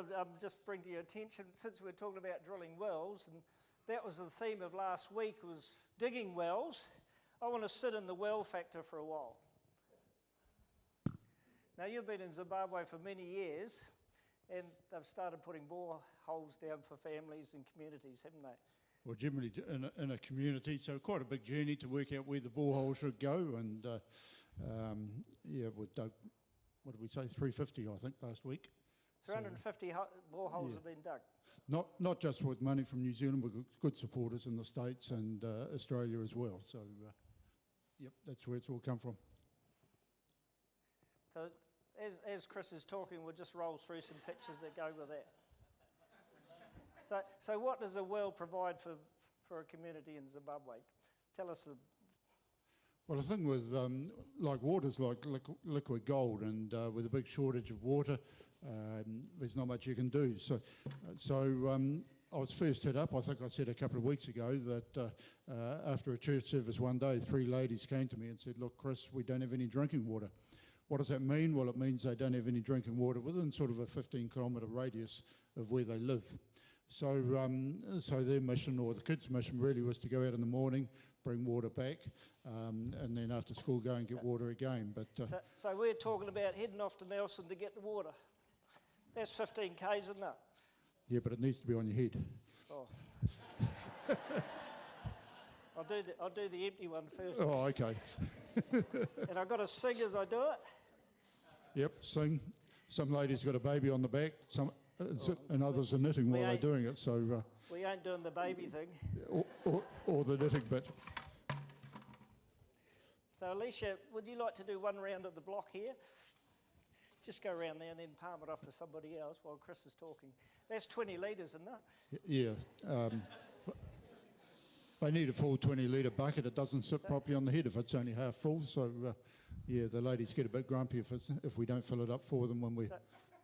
to just bring to your attention, since we're talking about drilling wells, and that was the theme of last week, was digging wells. I want to sit in the well factor for a while. Now, you've been in Zimbabwe for many years, and they've started putting boreholes down for families and communities, haven't they? Well, generally in a community, so quite a big journey to work out where the borehole should go. And we dug, what did we say, 350, I think, last week. 350 boreholes have been dug. Not just with money from New Zealand, we've got good supporters in the States and Australia as well. So, that's where it's all come from. So, as Chris is talking, we'll just roll through some pictures that go with that. So what does a well provide for a community in Zimbabwe? Tell us. Well, the thing with water's like liquid gold, and with a big shortage of water, there's not much you can do. So I was first hit up, I think I said a couple of weeks ago, that after a church service one day, 3 ladies came to me and said, "Look, Chris, we don't have any drinking water." What does that mean? Well, it means they don't have any drinking water within sort of a 15-kilometre radius of where they live. So their mission, or the kids' mission, really was to go out in the morning, bring water back, and then after school go and get water again. But so we're talking about heading off to Nelson to get the water. That's 15 k's, isn't it? Yeah, but it needs to be on your head. Oh. I'll do the empty one first. Oh, okay. And I've got to sing as I do it. Yep, sing. Some ladies got a baby on the back. And others are knitting while they're doing it. So we ain't doing the baby thing. Or the knitting bit. So Alicia, would you like to do one round of the block here? Just go around there and then palm it off to somebody else while Chris is talking. That's 20 litres, isn't it? Yeah. They need a full 20-litre bucket. It doesn't sit properly on the head if it's only half full. So, the ladies get a bit grumpy if we don't fill it up for them when we...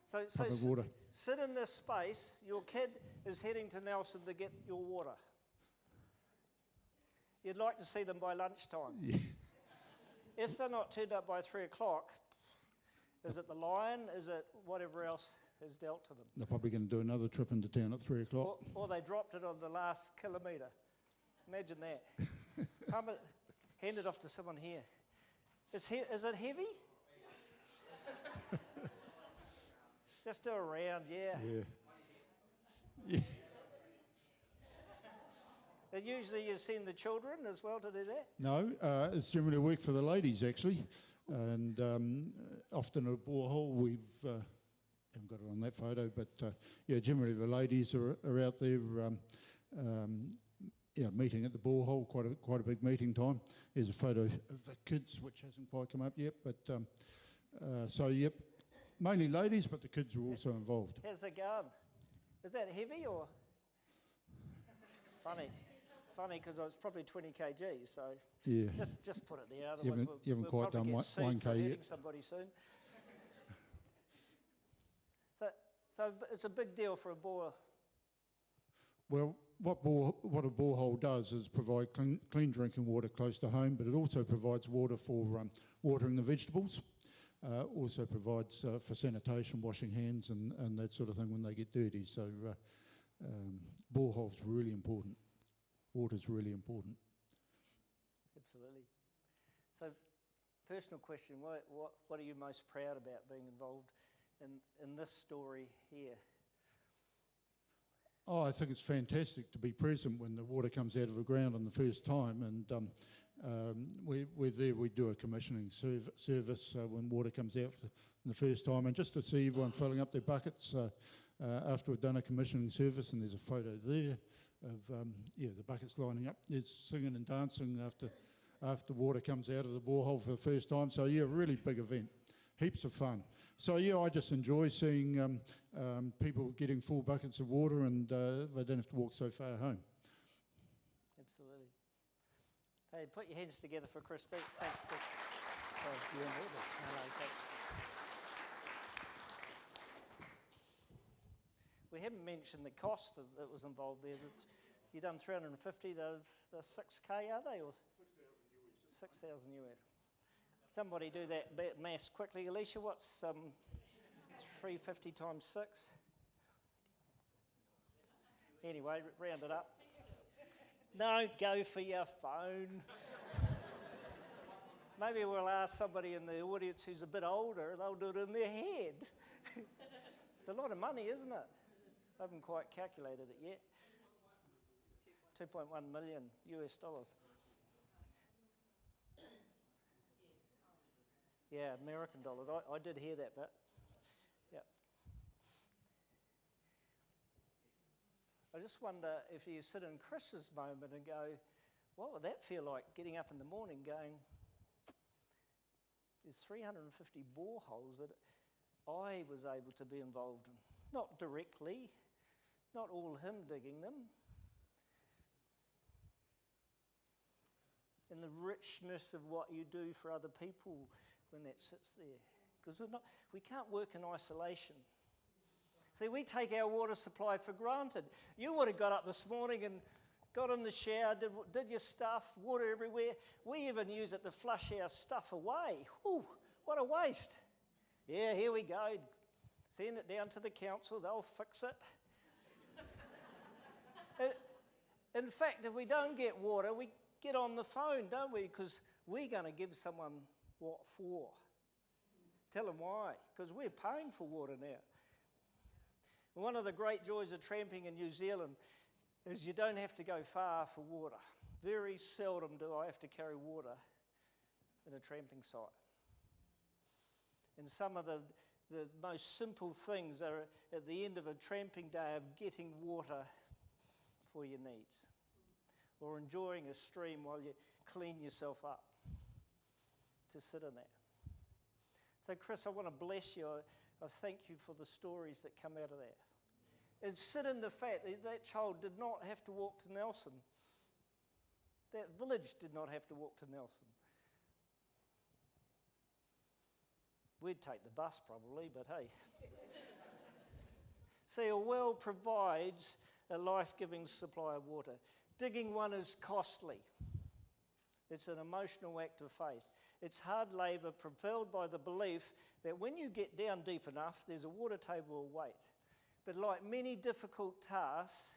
So water. Sit in this space. Your kid is heading to Nelson to get your water. You'd like to see them by lunchtime. Yeah. If they're not turned up by 3 o'clock, is it the lion? Is it whatever else is dealt to them? They're probably going to do another trip into town at 3 o'clock. Or they dropped it on the last kilometre. Imagine that. Hand it off to someone here. Is it heavy? Just do a round, yeah. And usually you send the children as well to do that? No, it's generally work for the ladies, actually. And often at a borehole, we've... haven't got it on that photo, but generally the ladies are out there meeting at the borehole, quite a big meeting time. There's a photo of the kids, which hasn't quite come up yet, but mainly ladies, but the kids are also involved. How's it going? Is that heavy or? Funny, because it's probably 20 kg, so just put it there. Otherwise you haven't quite done 1k yet. Somebody soon. So it's a big deal for a bore. Well, what a borehole does is provide clean drinking water close to home, but it also provides water for watering the vegetables. Also provides for sanitation, washing hands and that sort of thing when they get dirty. So borehole's really important. Water's really important. Absolutely. So personal question, what are you most proud about being involved in this story here? Oh, I think it's fantastic to be present when the water comes out of the ground on the first time, and we're there. We do a commissioning service when water comes out for the first time, and just to see everyone filling up their buckets after we've done a commissioning service. And there's a photo there of the buckets lining up. There's singing and dancing after water comes out of the borehole for the first time. So really big event. Heaps of fun. So I just enjoy seeing people getting full buckets of water and they don't have to walk so far home. Absolutely. Hey, put your hands together for Chris. Thanks, Chris. Oh, you're in order. We haven't mentioned the cost that was involved there. You've done 350, they're 6k, are they? Or 6,000 US. Somebody do that maths quickly. Alicia, what's 350 times 6? Anyway, round it up. Don't go for your phone. Maybe we'll ask somebody in the audience who's a bit older, they'll do it in their head. It's a lot of money, isn't it? I haven't quite calculated it yet. 2.1 million US dollars. Yeah, American dollars. I did hear that bit. Yep. I just wonder if you sit in Chris's moment and go, what would that feel like, getting up in the morning going, there's 350 boreholes that I was able to be involved in. Not directly, not all him digging them. And the richness of what you do for other people when that sits there. Because we can't work in isolation. See, we take our water supply for granted. You would have got up this morning and got in the shower, did your stuff, water everywhere. We even use it to flush our stuff away. Whew, what a waste. Yeah, here we go. Send it down to the council, they'll fix it. In fact, if we don't get water, we get on the phone, don't we? Because we're going to give someone what for. Tell them why. Because we're paying for water now. One of the great joys of tramping in New Zealand is you don't have to go far for water. Very seldom do I have to carry water in a tramping site. And some of the most simple things are at the end of a tramping day of getting water for your needs, or enjoying a stream while you clean yourself up, to sit in that. So Chris, I want to bless you. I thank you for the stories that come out of that. And sit in the fact that that child did not have to walk to Nelson. That village did not have to walk to Nelson. We'd take the bus probably, but hey. See, a well provides a life-giving supply of water. Digging one is costly. It's an emotional act of faith. It's hard labour propelled by the belief that when you get down deep enough, there's a water table of weight. But like many difficult tasks,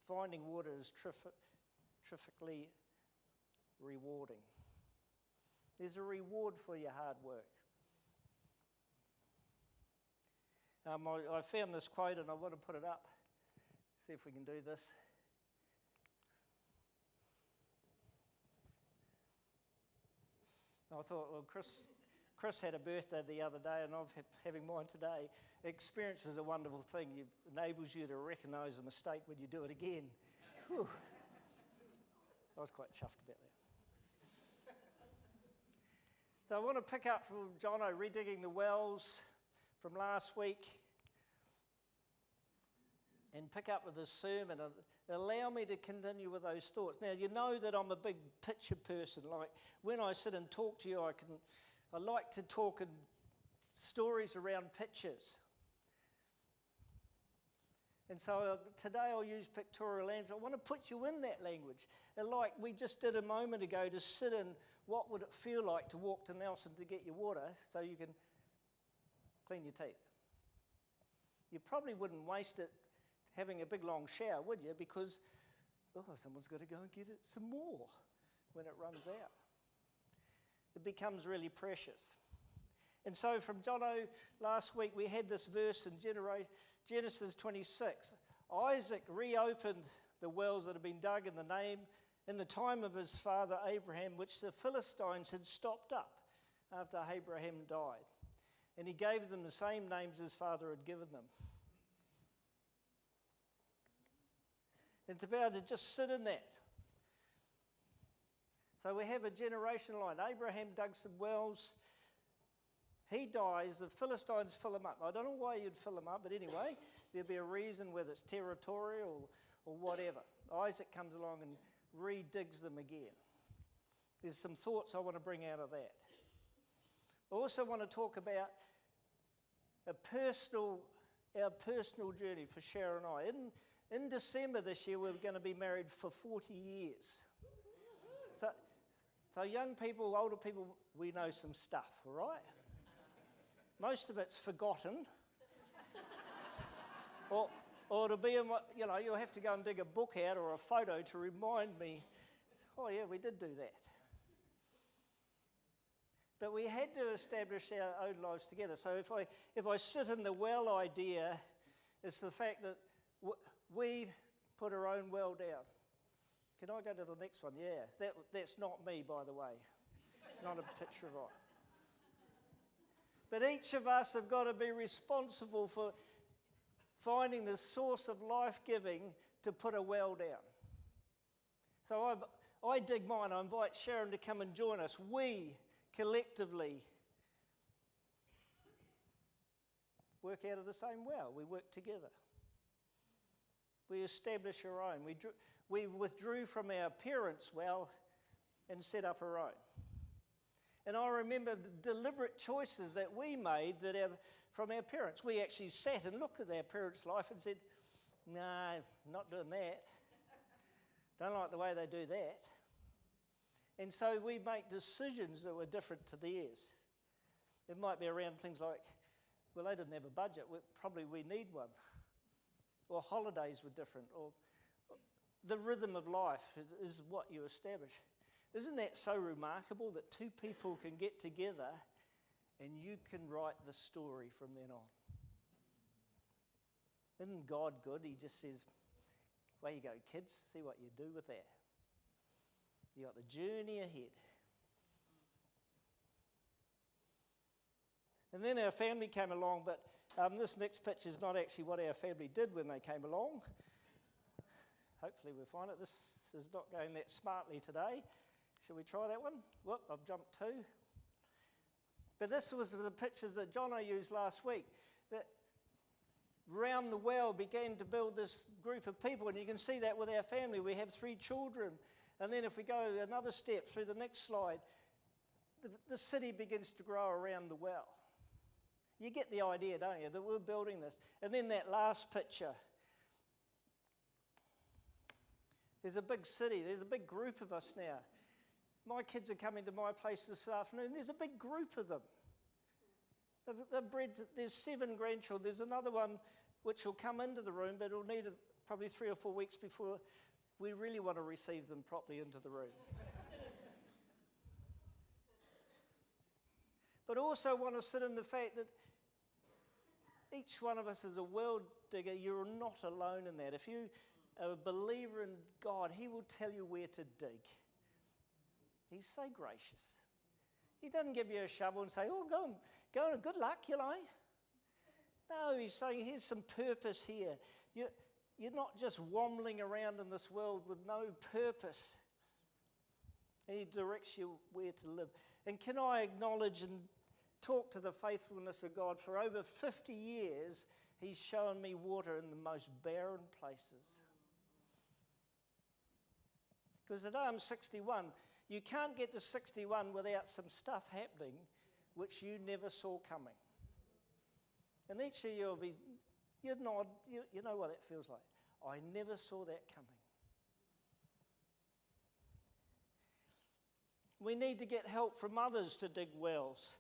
finding water is terrifically rewarding. There's a reward for your hard work. I found this quote and I want to put it up. See if we can do this. I thought, well, Chris had a birthday the other day and I'm having mine today. Experience is a wonderful thing. It enables you to recognise a mistake when you do it again. Whew. I was quite chuffed about that. So I want to pick up from Jono redigging the wells from last week and pick up with this sermon and allow me to continue with those thoughts. Now, you know that I'm a big picture person. Like when I sit and talk to you, I like to talk in stories around pictures. And so today I'll use pictorial language. I want to put you in that language. And like we just did a moment ago, to sit in what would it feel like to walk to Nelson to get your water so you can clean your teeth. You probably wouldn't waste it having a big long shower, would you? Because, someone's got to go and get it some more when it runs out. It becomes really precious. And so from Jono last week, we had this verse in Genesis 26. Isaac reopened the wells that had been dug in the time of his father Abraham, which the Philistines had stopped up after Abraham died. And he gave them the same names his father had given them. And to be able to just sit in that. So we have a generation line. Abraham dug some wells. He dies. The Philistines fill him up. I don't know why you'd fill him up, but anyway, there'll be a reason, whether it's territorial or whatever. Isaac comes along and redigs them again. There's some thoughts I want to bring out of that. I also want to talk about our personal journey for Sharon and I. In December this year, we're going to be married for 40 years. So young people, older people, we know some stuff, all right? Most of it's forgotten. Or it'll be in what, you'll have to go and dig a book out or a photo to remind me, oh yeah, we did do that. But we had to establish our own lives together. So if I sit in the well idea, it's the fact that we put our own well down. Can I go to the next one? Yeah, that's not me, by the way. It's not a picture of it. But each of us have got to be responsible for finding the source of life-giving to put a well down. So I dig mine. I invite Sharon to come and join us. We collectively work out of the same well. We work together. We establish our own. We withdrew from our parents' well and set up our own. And I remember the deliberate choices that we made from our parents. We actually sat and looked at our parents' life and said, no, not doing that. Don't like the way they do that. And so we make decisions that were different to theirs. It might be around things like, well, they didn't have a budget. Probably we need one. Or holidays were different. Or the rhythm of life is what you establish. Isn't that so remarkable that two people can get together and you can write the story from then on? Isn't God good? He just says, away you go, kids, see what you do with that. You got the journey ahead. And then our family came along, but this next picture is not actually what our family did when they came along. Hopefully we'll find it. This is not going that smartly today. Shall we try that one? Whoop, I've jumped two. But this was the pictures that Jono used last week. That round the well began to build this group of people, and you can see that with our family. We have 3 children. And then if we go another step through the next slide, the city begins to grow around the well. You get the idea, don't you, that we're building this. And then that last picture. There's a big city. There's a big group of us now. My kids are coming to my place this afternoon. There's a big group of them. They've bred, there's 7 grandchildren. There's another one which will come into the room, but it'll need probably 3 or 4 weeks before we really want to receive them properly into the room. But also want to sit in the fact that each one of us is a well digger. You're not alone in that. If you are a believer in God, He will tell you where to dig. He's so gracious. He doesn't give you a shovel and say, oh, go and good luck, No, He's saying, here's some purpose here. You're not just wambling around in this world with no purpose. And He directs you where to live. And can I acknowledge and talk to the faithfulness of God? For over 50 years, He's shown me water in the most barren places. Because today I'm 61. You can't get to 61 without some stuff happening which you never saw coming. And each of you will be, you know what that feels like. I never saw that coming. We need to get help from others to dig wells.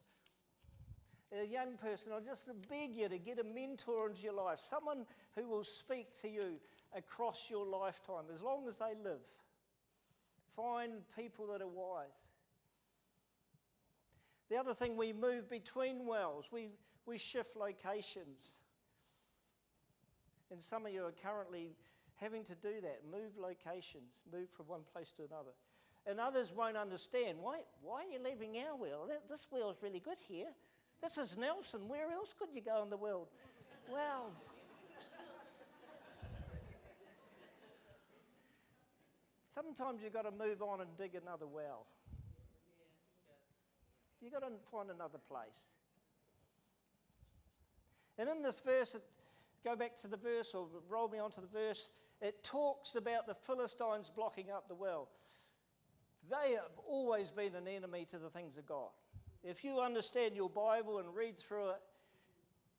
A young person, I just beg you to get a mentor into your life, someone who will speak to you across your lifetime, as long as they live. Find people that are wise. The other thing, we move between wells. We shift locations. And some of you are currently having to do that, move locations, move from one place to another. And others won't understand. Why are you leaving our well? This well is really good here. This is Nelson. Where else could you go in the world? Well, sometimes you've got to move on and dig another well. You've got to find another place. And in this verse, go back to the verse or roll me onto the verse, it talks about the Philistines blocking up the well. They have always been an enemy to the things of God. If you understand your Bible and read through it,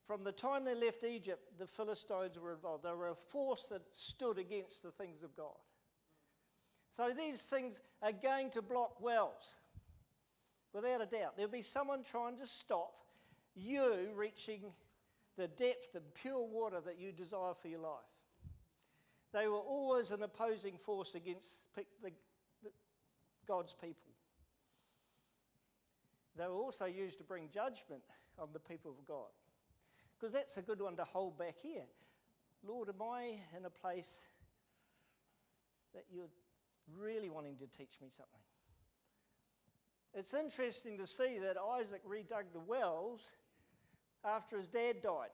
from the time they left Egypt, the Philistines were involved. They were a force that stood against the things of God. So these things are going to block wells, without a doubt. There'll be someone trying to stop you reaching the depth and pure water that you desire for your life. They were always an opposing force against God's people. They were also used to bring judgment on the people of God. Because that's a good one to hold back here. Lord, am I in a place that you're really wanting to teach me something? It's interesting to see that Isaac redug the wells after his dad died.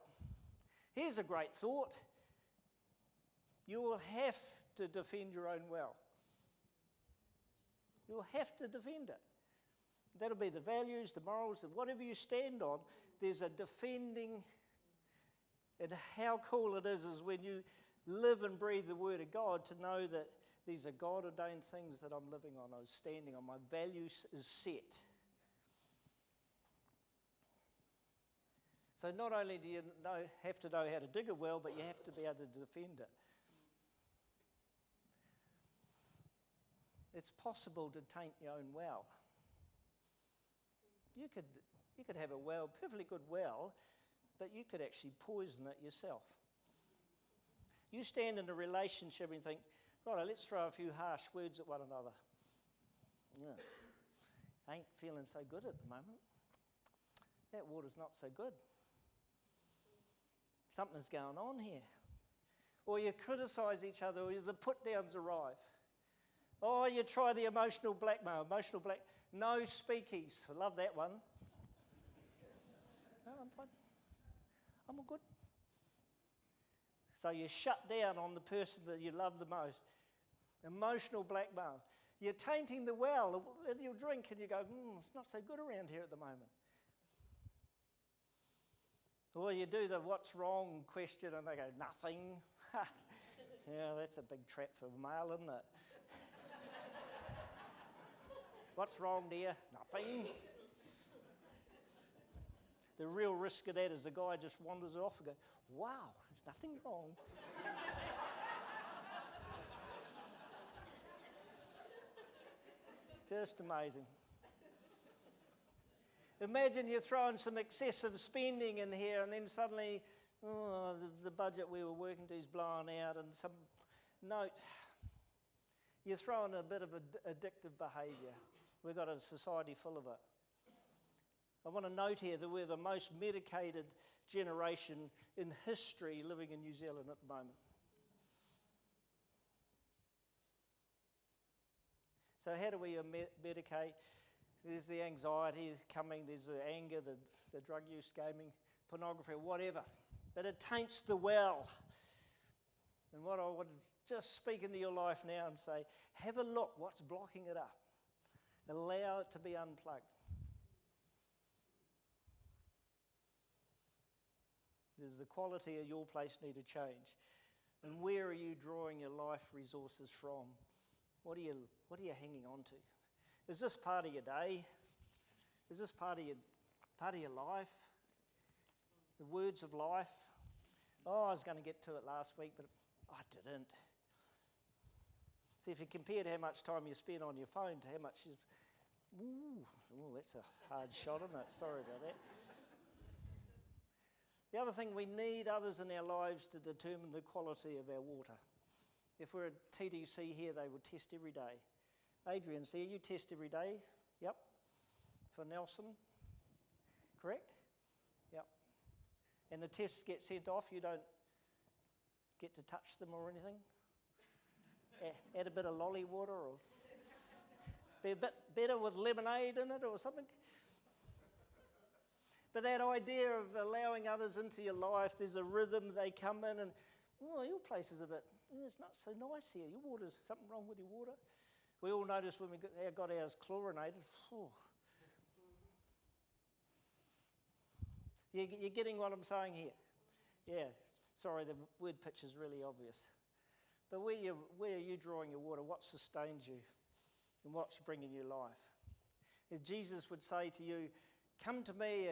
Here's a great thought. You will have to defend your own well. You'll have to defend it. That'll be the values, the morals, and whatever you stand on, there's a defending. And how cool it is when you live and breathe the Word of God to know that these are God-ordained things that I'm living on, I'm standing on, my values is set. So not only do you have to know how to dig a well, but you have to be able to defend it. It's possible to taint your own well. You could have a well, perfectly good well, but you could actually poison it yourself. You stand in a relationship and think, right, let's throw a few harsh words at one another. Yeah, ain't feeling so good at the moment. That water's not so good. Something's going on here. Or you criticise each other, or the put-downs arrive. Oh, you try the emotional blackmail, no speakies. I love that one. No, I'm fine. I'm all good. So you shut down on the person that you love the most. Emotional blackmail. You're tainting the well, and you drink and you go, it's not so good around here at the moment. Or you do the what's wrong question and they go, nothing. Yeah, that's a big trap for a male, isn't it? What's wrong, dear? Nothing. The real risk of that is the guy just wanders off and goes, wow, there's nothing wrong. Just amazing. Imagine you're throwing some excessive spending in here and then suddenly the budget we were working to is blown out and some note. You're throwing a bit of addictive behaviour. We've got a society full of it. I want to note here that we're the most medicated generation in history living in New Zealand at the moment. So how do we medicate? There's the anxiety coming, there's the anger, the drug use, gaming, pornography, whatever. But it taints the well. And what I would just speak into your life now and say, have a look what's blocking it up. Allow it to be unplugged. Does the quality of your place need to change? And where are you drawing your life resources from? What are you hanging on to? Is this part of your day? Is this part of your life? The words of life? Oh, I was going to get to it last week, but I didn't. See, if you compared how much time you spend on your phone to how much is... Ooh, that's a hard shot, isn't it? Sorry about that. The other thing, we need others in our lives to determine the quality of our water. If we're at TDC here, they will test every day. Adrian's there, you test every day? Yep. For Nelson? Correct? Yep. And the tests get sent off, you don't get to touch them or anything? Add a bit of lolly water or be a bit better with lemonade in it or something? But that idea of allowing others into your life, there's a rhythm, they come in and, your place is a bit, it's not so nice here. Your water's something wrong with your water. We all noticed when we got ours chlorinated. You're getting what I'm saying here? Yeah, sorry, the word picture is really obvious. But where are you drawing your water? What sustains you? And what's bringing you life? If Jesus would say to you, come to me,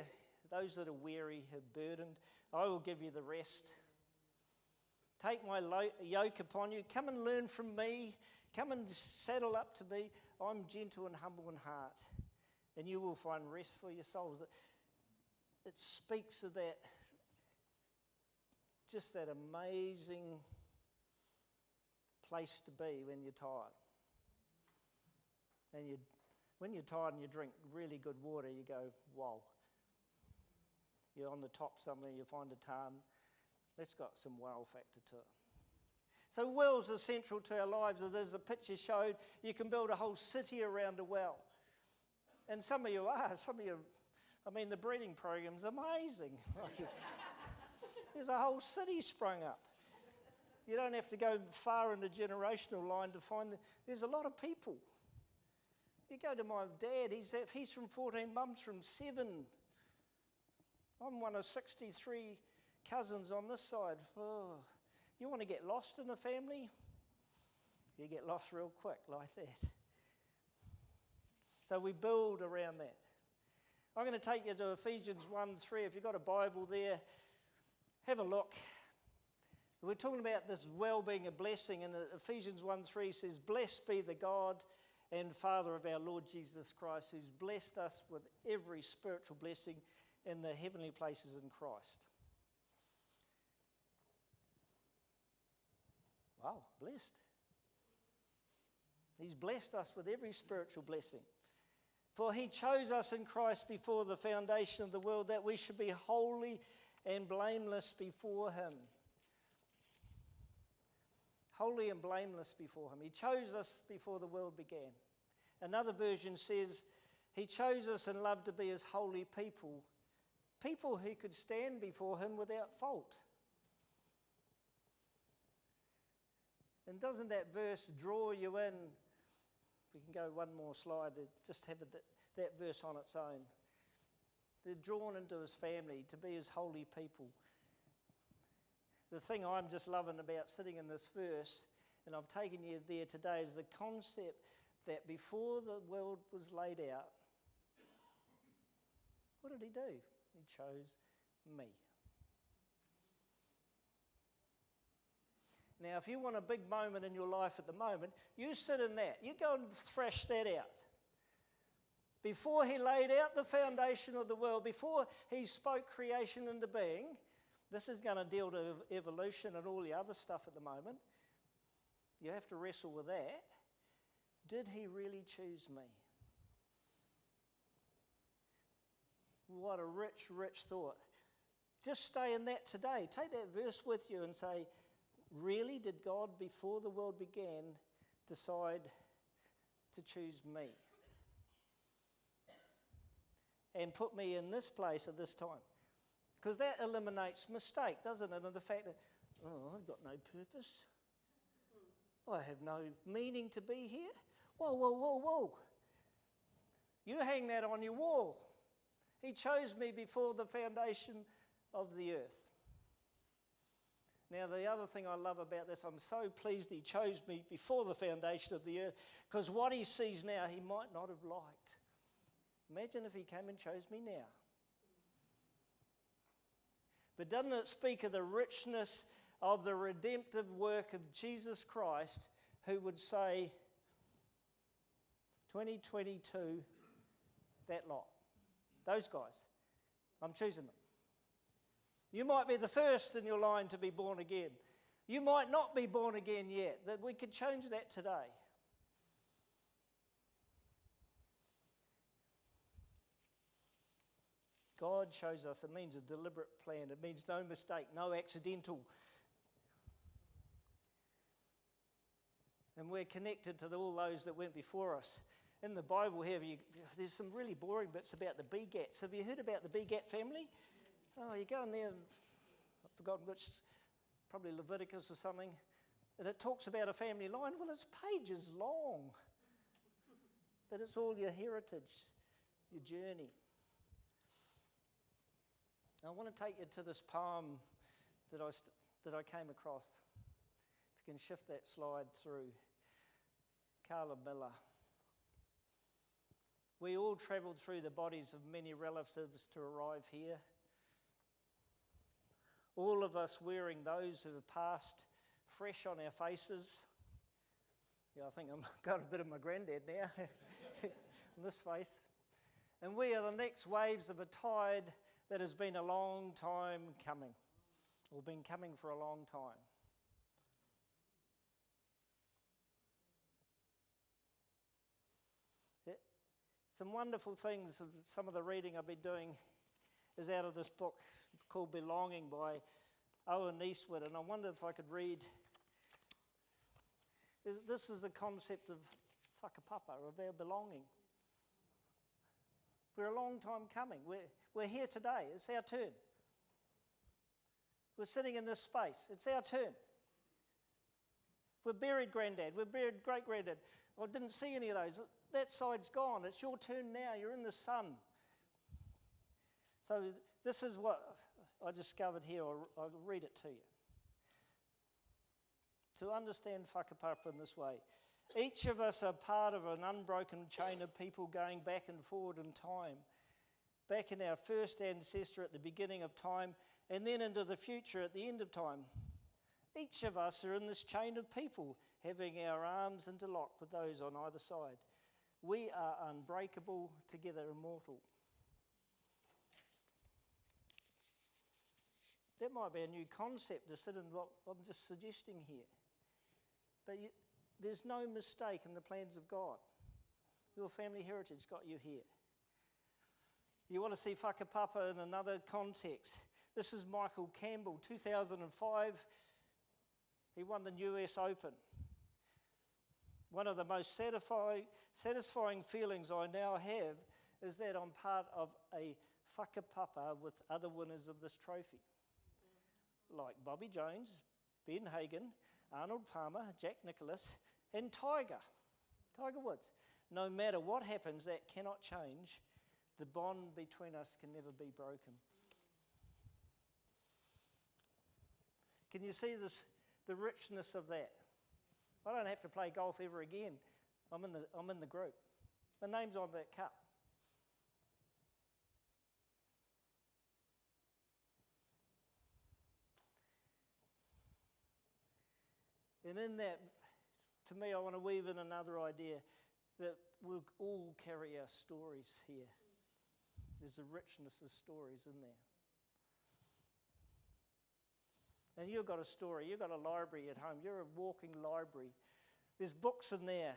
those that are weary, are burdened, I will give you the rest. Take my yoke upon you. Come and learn from me. Come and saddle up to me. I'm gentle and humble in heart, and you will find rest for your souls. It speaks of that just that amazing place to be when you're tired. And when you're tired and you drink really good water, you go, wow. You're on the top somewhere, you find a tarn. That's got some wow factor to it. So wells are central to our lives. As the picture showed, you can build a whole city around a well. And some of you are. The breeding program's amazing. There's a whole city sprung up. You don't have to go far in the generational line to find there's a lot of people. You go to my dad, he's from 14, mum's from 7. I'm one of 63 cousins on this side. Oh, you want to get lost in a family? You get lost real quick like that. So we build around that. I'm going to take you to Ephesians 1:3. If you've got a Bible there, have a look. We're talking about this well being a blessing, and Ephesians 1:3 says, "Blessed be the God and Father of our Lord Jesus Christ, who's blessed us with every spiritual blessing in the heavenly places in Christ." Wow, blessed. He's blessed us with every spiritual blessing. For he chose us in Christ before the foundation of the world, that we should be holy and blameless before him. Holy and blameless before him. He chose us before the world began. Another version says, he chose us in love to be his holy people, people who could stand before him without fault. And doesn't that verse draw you in? We can go one more slide, just have that verse on its own. They're drawn into his family to be his holy people. The thing I'm just loving about sitting in this verse, and I've taken you there today, is the concept that before the world was laid out, what did he do? He chose me. Now, if you want a big moment in your life at the moment, you sit in that. You go and thrash that out. Before he laid out the foundation of the world, before he spoke creation into being, this is going to deal with evolution and all the other stuff at the moment. You have to wrestle with that. Did he really choose me? What a rich, rich thought. Just stay in that today. Take that verse with you and say, really, did God, before the world began, decide to choose me? And put me in this place at this time? Because that eliminates mistake, doesn't it? And the fact that, I've got no purpose. I have no meaning to be here. Whoa, whoa, whoa, whoa. You hang that on your wall. He chose me before the foundation of the earth. Now, the other thing I love about this, I'm so pleased he chose me before the foundation of the earth, because what he sees now, he might not have liked. Imagine if he came and chose me now. But doesn't it speak of the richness of the redemptive work of Jesus Christ, who would say, 2022, that lot, those guys, I'm choosing them. You might be the first in your line to be born again. You might not be born again yet. That we could change that today. God shows us. It means a deliberate plan. It means no mistake, no accidental. And we're connected to all those that went before us. In the Bible here, there's some really boring bits about the Begats. Have you heard about the Begat family? Oh, you go in there, I've forgotten which, probably Leviticus or something, and it talks about a family line. Well, it's pages long, but it's all your heritage, your journey. I want to take you to this poem that I came across. If you can shift that slide through. Carla Miller. We all travelled through the bodies of many relatives to arrive here. All of us wearing those who have passed fresh on our faces. Yeah, I think I've got a bit of my granddad now on this face. And we are the next waves of a tide that has been a long time coming. or been coming for a long time. Some wonderful things, some of the reading I've been doing is out of this book called Belonging by Owen Eastwood, and I wonder if I could read. This is the concept of whakapapa, of our belonging. We're a long time coming. We're here today. It's our turn. We're sitting in this space. It's our turn. We're buried Grandad. We're buried Great-Granddad. I didn't see any of those. That side's gone. It's your turn now. You're in the sun. So this is what I discovered here. I'll read it to you. To understand whakapapa in this way, each of us are part of an unbroken chain of people going back and forward in time, back in our first ancestor at the beginning of time, and then into the future at the end of time. Each of us are in this chain of people, having our arms interlocked with those on either side. We are unbreakable, together immortal. That might be a new concept to sit in what I'm just suggesting here. But there's no mistake in the plans of God. Your family heritage got you here. You want to see whakapapa in another context. This is Michael Campbell, 2005. He won the US Open. One of the most satisfying feelings I now have is that I'm part of a whakapapa with other winners of this trophy, like Bobby Jones, Ben Hagan, Arnold Palmer, Jack Nicklaus, and Tiger Woods. No matter what happens, that cannot change. The bond between us can never be broken. Can you see this? The richness of that. I don't have to play golf ever again. I'm in the group. My name's on that cup. And in that, to me, I want to weave in another idea that we'll all carry our stories here. There's a richness of stories in there. And you've got a story. You've got a library at home. You're a walking library. There's books in there.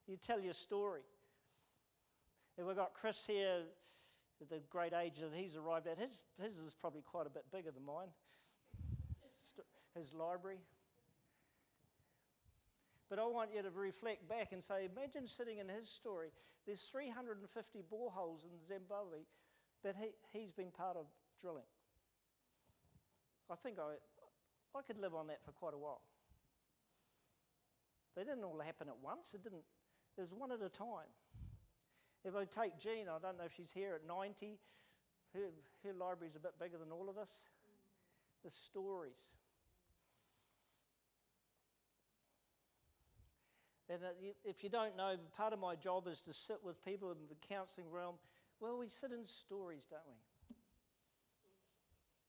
You tell your story. And we've got Chris here at the great age that he's arrived at. His is probably quite a bit bigger than mine, his library. But I want you to reflect back and say, imagine sitting in his story. There's 350 boreholes in Zimbabwe that he's been part of drilling. I think I could live on that for quite a while. They didn't all happen at once. There's one at a time. If I take Jean, I don't know if she's here at 90. Her library's a bit bigger than all of us. The stories. And if you don't know, part of my job is to sit with people in the counselling realm. Well, we sit in stories, don't we?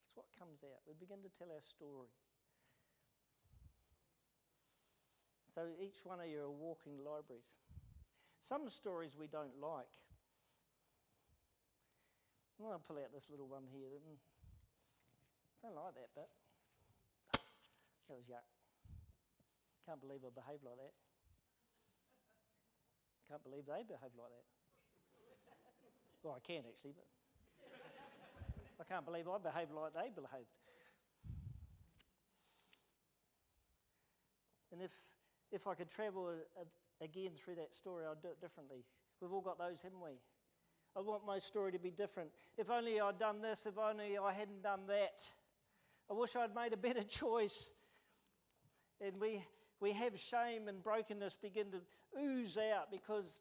That's what comes out. We begin to tell our story. So each one of you are walking libraries. Some stories we don't like. Well, I'll pull out this little one here. Don't like that bit. That was yuck. Can't believe I behaved like that. Can't believe they behave like that. Well, I can actually, but I can't believe I behaved like they behaved. And if I could travel again through that story, I'd do it differently. We've all got those, haven't we? I want my story to be different. If only I'd done this, if only I hadn't done that. I wish I'd made a better choice. And we have shame and brokenness begin to ooze out because,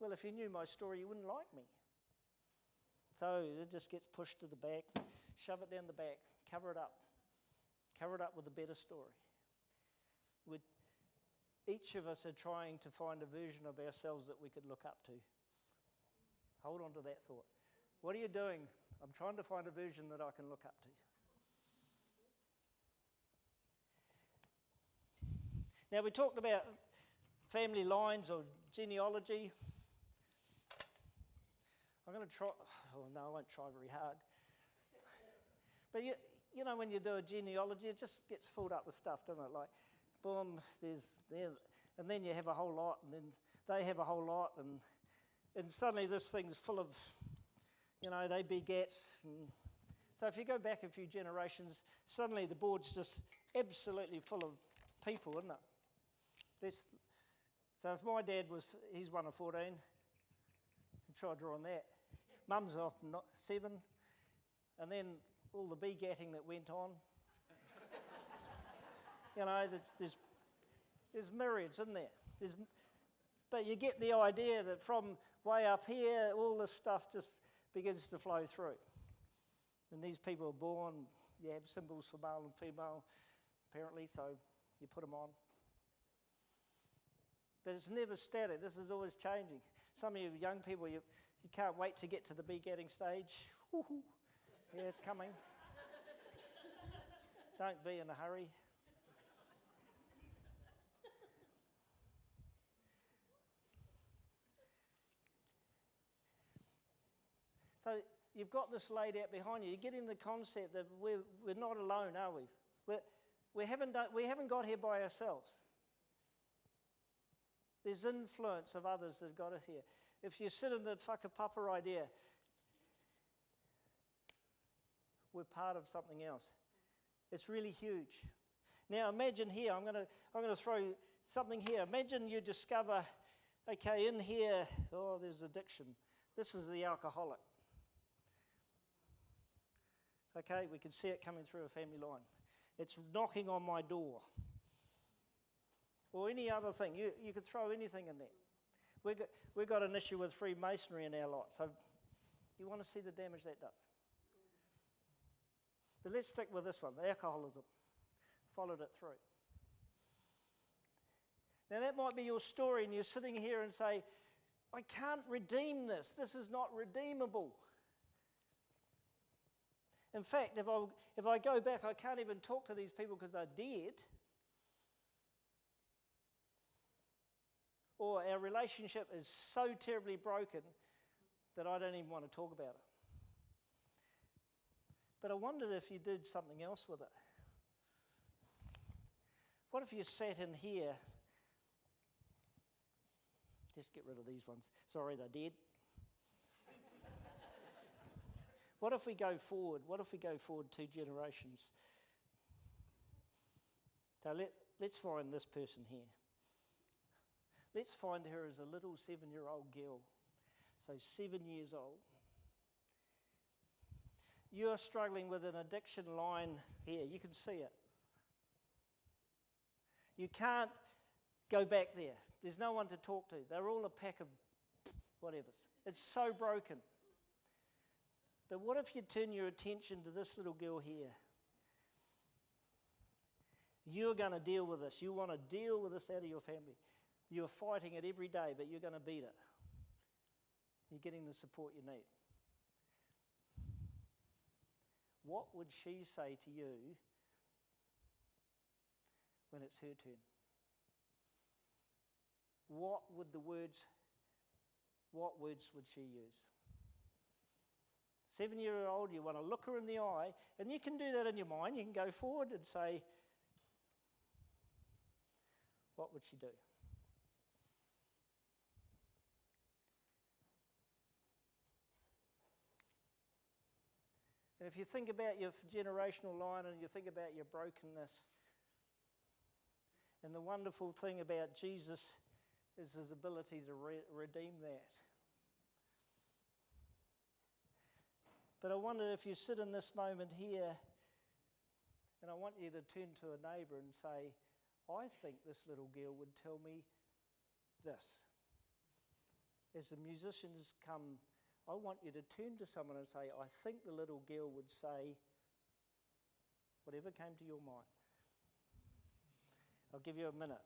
well, if you knew my story, you wouldn't like me. So it just gets pushed to the back, shove it down the back, cover it up. Cover it up with a better story. Each of us are trying to find a version of ourselves that we could look up to. Hold on to that thought. What are you doing? I'm trying to find a version that I can look up to. Now, we talked about family lines or genealogy. I'm going to try. Oh, no, I won't try very hard. But you know, when you do a genealogy, it just gets filled up with stuff, doesn't it? Like, boom, there's there, and then you have a whole lot, and then they have a whole lot, and suddenly this thing's full of, you know, they begets. And so if you go back a few generations, suddenly the board's just absolutely full of people, isn't it? So if my dad he's one of 14, try drawing that. Mum's often not 7, and then all the begetting that went on. You know, there's myriads, isn't there? But you get the idea that from way up here, all this stuff just begins to flow through. And these people are born, you have symbols for male and female, apparently, so you put them on. But it's never static. This is always changing. Some of you young people, you can't wait to get to the begetting stage. Woo-hoo. Yeah, it's coming. Don't be in a hurry. So you've got this laid out behind you. You're getting the concept that we're not alone, are we? We haven't got here by ourselves. There's influence of others that got us here. If you sit in the whakapapa idea, we're part of something else. It's really huge. Now imagine here, I'm going to throw something here. Imagine you discover, okay, in here, oh, there's addiction. This is the alcoholic. Okay, we can see it coming through a family line. It's knocking on my door. Or any other thing. You could throw anything in there. We've got an issue with Freemasonry in our lot, so you want to see the damage that does. But let's stick with this one, the alcoholism. Followed it through. Now that might be your story, and you're sitting here and say, I can't redeem this. This is not redeemable. In fact, if I go back, I can't even talk to these people because they're dead. Or our relationship is so terribly broken that I don't even want to talk about it. But I wondered if you did something else with it. What if you sat in here? Just get rid of these ones. Sorry, they're dead. What if we go forward? What if we go forward 2 generations? So let's find this person here. Let's find her as a little 7-year-old girl. So 7 years old. You're struggling with an addiction line here. You can see it. You can't go back there. There's no one to talk to. They're all a pack of whatevers. It's so broken. But what if you turn your attention to this little girl here? You're going to deal with this. You want to deal with this out of your family. You're fighting it every day, but you're going to beat it. You're getting the support you need. What would she say to you when it's her turn? What words would she use? 7-year-old, you want to look her in the eye, and you can do that in your mind. You can go forward and say, what would she do? And if you think about your generational line and you think about your brokenness, and the wonderful thing about Jesus is his ability to redeem that. But I wonder if you sit in this moment here, and I want you to turn to a neighbour and say, I think this little girl would tell me this. As the musicians come, I want you to turn to someone and say, I think the little girl would say whatever came to your mind. I'll give you a minute.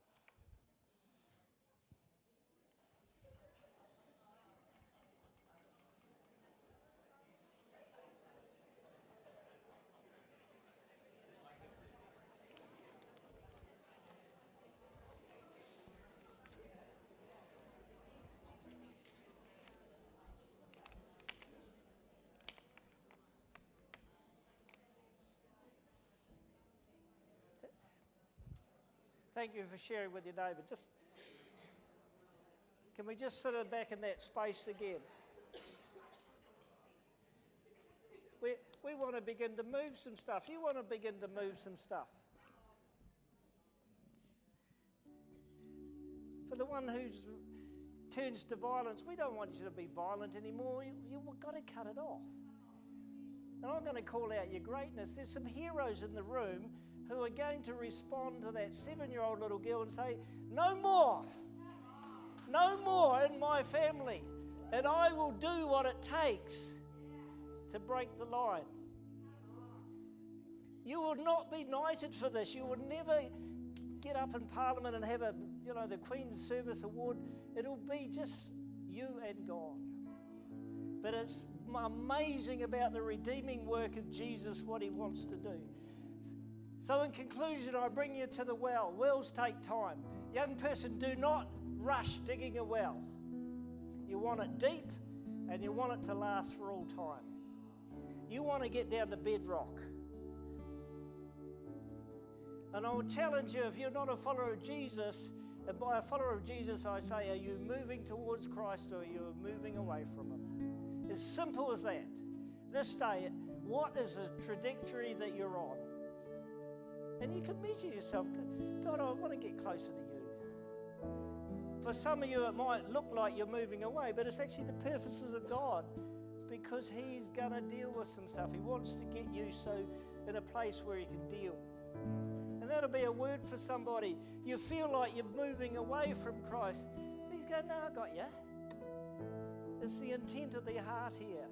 Thank you for sharing with your neighbour. Can we just sit back in that space again? We want to begin to move some stuff. You want to begin to move some stuff. For the one who turns to violence, we don't want you to be violent anymore. You've got to cut it off. And I'm going to call out your greatness. There's some heroes in the room who are going to respond to that 7-year-old little girl and say, no more in my family. And I will do what it takes to break the line. You will not be knighted for this. You will never get up in Parliament and have the Queen's Service Award. It'll be just you and God. But it's amazing about the redeeming work of Jesus, what he wants to do. So in conclusion, I bring you to the well. Wells take time. Young person, do not rush digging a well. You want it deep and you want it to last for all time. You want to get down to bedrock. And I will challenge you, if you're not a follower of Jesus, and by a follower of Jesus I say, are you moving towards Christ or are you moving away from him? As simple as that. This day, what is the trajectory that you're on? And you can measure yourself. God, I want to get closer to you. For some of you, it might look like you're moving away, but it's actually the purposes of God, because he's going to deal with some stuff. He wants to get you in a place where he can deal. And that'll be a word for somebody. You feel like you're moving away from Christ. He's going, no, I got you. It's the intent of their heart here.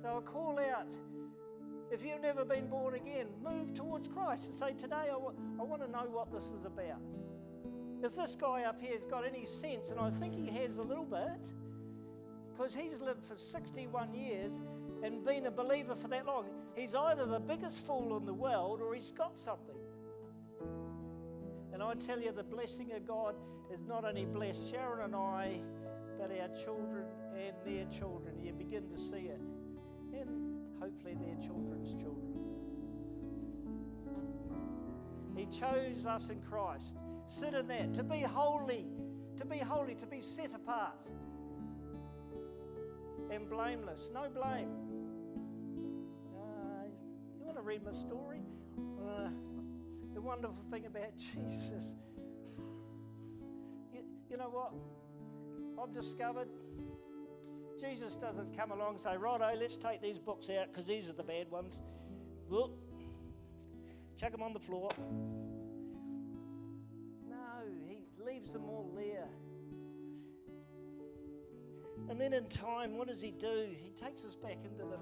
So I'll call out, if you've never been born again, move towards Christ and say, today I want to know what this is about. If this guy up here has got any sense, and I think he has a little bit, because he's lived for 61 years and been a believer for that long, he's either the biggest fool in the world or he's got something. And I tell you, the blessing of God is not only blessed Sharon and I, but our children and their children. You begin to see it. And hopefully their children's children. He chose us in Christ. Sit in that, to be holy, to be set apart and blameless. No blame. You want to read my story? The wonderful thing about Jesus. You know what? I've discovered Jesus doesn't come along and say, righto, let's take these books out because these are the bad ones. Whoop. Chuck them on the floor. No, he leaves them all there. And then in time, what does he do? He takes us back into them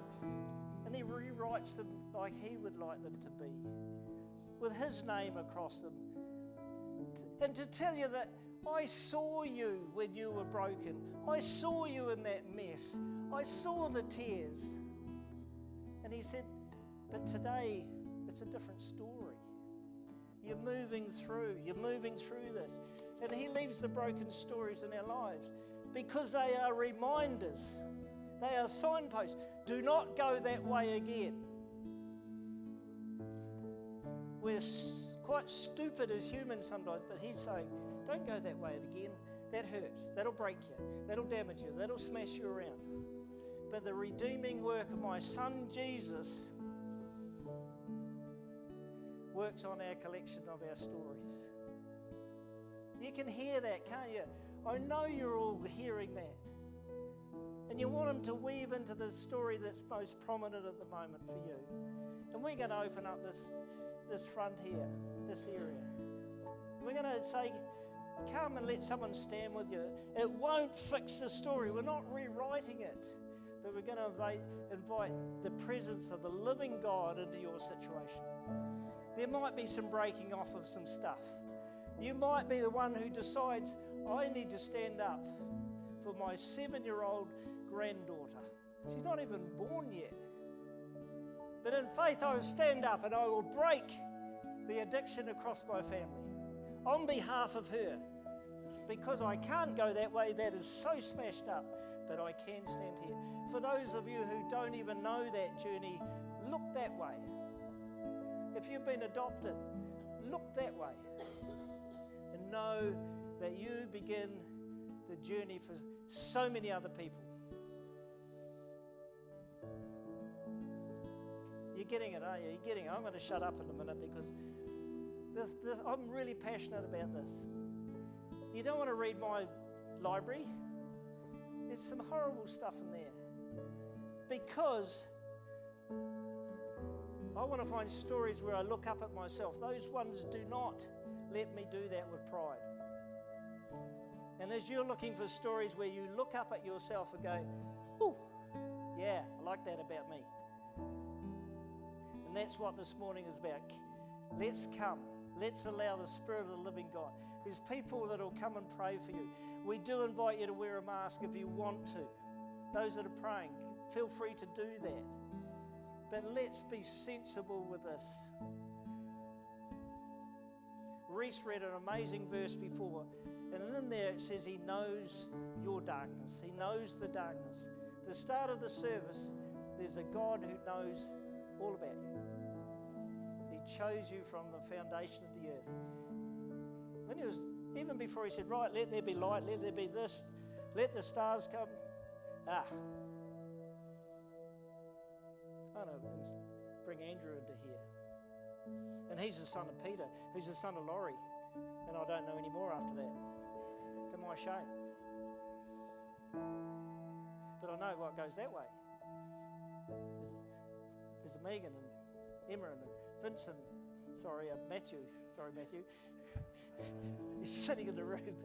and he rewrites them like he would like them to be, with his name across them. And to tell you that I saw you when you were broken. I saw you in that mess. I saw the tears. And he said, but today it's a different story. You're moving through this. And he leaves the broken stories in our lives because they are reminders. They are signposts. Do not go that way again. We're quite stupid as humans sometimes, but he's saying, don't go that way again. That hurts. That'll break you. That'll damage you. That'll smash you around. But the redeeming work of my son Jesus works on our collection of our stories. You can hear that, can't you? I know you're all hearing that. And you want him to weave into the story that's most prominent at the moment for you. And we're going to open up this front here, this area. We're going to say, come and let someone stand with you. It won't fix the story. We're not rewriting it. But we're going to invite the presence of the living God into your situation. There might be some breaking off of some stuff. You might be the one who decides, I need to stand up for my 7-year-old granddaughter. She's not even born yet. But in faith, I will stand up and I will break the addiction across my family on behalf of her, because I can't go that way. That is so smashed up, but I can stand here. For those of you who don't even know that journey, look that way. If you've been adopted, look that way and know that you begin the journey for so many other people. You're getting it, aren't you? You're getting it. I'm going to shut up in a minute because I'm really passionate about this. You don't want to read my library. There's some horrible stuff in there. Because I want to find stories where I look up at myself. Those ones do not let me do that with pride. And as you're looking for stories where you look up at yourself and go, "Ooh, yeah, I like that about me." And that's what this morning is about. Let's come. Let's allow the Spirit of the living God. There's people that will come and pray for you. We do invite you to wear a mask if you want to. Those that are praying, feel free to do that. But let's be sensible with this. Reese read an amazing verse before, and in there it says he knows your darkness. He knows the darkness. At the start of the service, there's a God who knows all about you. He chose you from the foundation of the earth. When he was, even before he said, right, let there be light, let there be this, let the stars come. I want to bring Andrew into here. And he's the son of Peter, who's the son of Laurie. And I don't know any more after that, to my shame. But I know what goes that way. There's Megan and Emma and Vincent. Matthew. Sorry, Matthew. He's sitting in the room.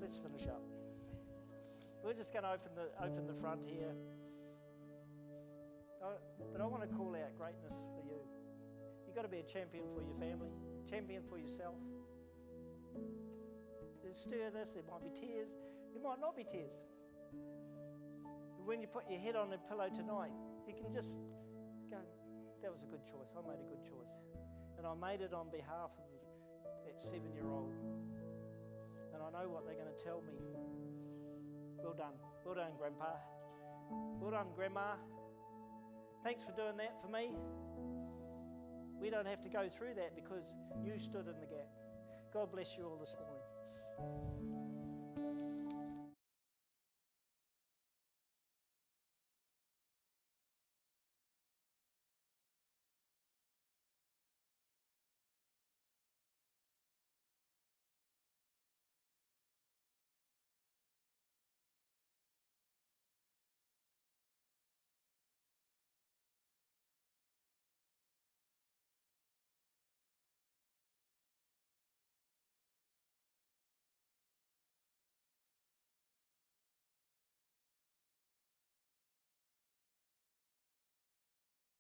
Let's finish up. We're just going to open the front here. But I want to call out greatness for you. You've got to be a champion for your family, champion for yourself. There's stir this, there might be tears, there might not be tears. When you put your head on the pillow tonight, you can just go, that was a good choice. I made a good choice. And I made it on behalf of that 7-year-old. And I know what they're going to tell me. Well done. Well done, Grandpa. Well done, Grandma. Thanks for doing that for me. We don't have to go through that because you stood in the gap. God bless you all this morning.